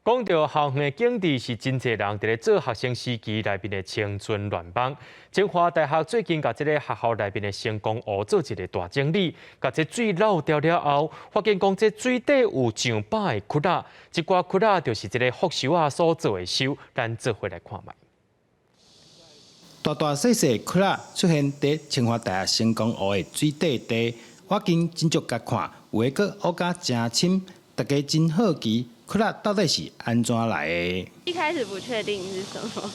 讲到校园的警治，是真侪人伫咧做学生时期内面的青春乱梦。清华大学最近甲这个学校内面的成功湖做一个大整理，甲这水漏掉了后，发现讲这水底有上百个窟窿，一寡窟窿就是这个复修啊所做的修，咱做回来看卖。大大细细窟窿出现伫清华大学成功湖的水底地，我见真足甲看，有诶个乌甲真深，大家真好奇。窟窿到底是安怎来的？一开始不确定是什么，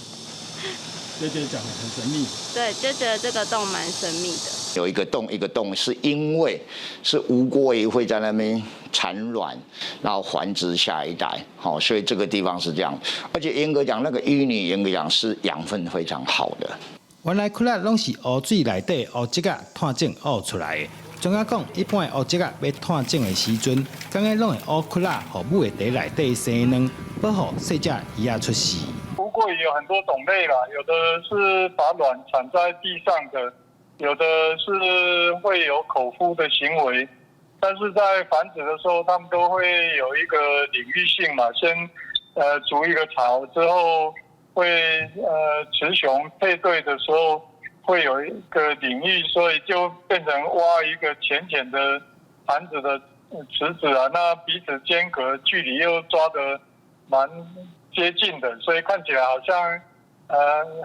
就觉得讲很神秘。对，就觉得这个洞蛮神秘的。有一个洞一个洞，是因为是吴郭鱼会在那边产卵，然后繁殖下一代，好，所以这个地方是这样。而且严格讲，那个淤泥严格讲是养分非常好的。原来窟窿拢是湖水内底湖质啊探井挖出来的。怎啊讲？一般的湖质啊要探井的时阵，刚刚拢会挖窟窿，互母的地内底生卵，保护细只鱼啊出世。吴郭鱼有很多种类啦，有的是把卵产在地上的，有的是会有口孵的行为，但是在繁殖的时候，它们都会有一个领域性嘛，先筑一个巢之后会雌雄配对的时候。会有一个领域，所以就变成挖一个浅浅的盘子的池子啊，那彼此间隔距离又抓得蛮接近的，所以看起来好像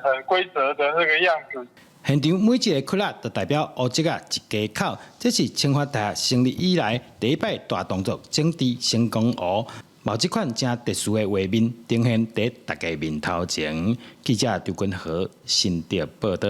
很规则的那个样子。现场每一个窟窿就代表湖质啊一家口，这是清华大学成立以来第一摆大动作整治成功湖。冇这款真特殊的画面呈现在大家面头前。记者刘君和新竹报道。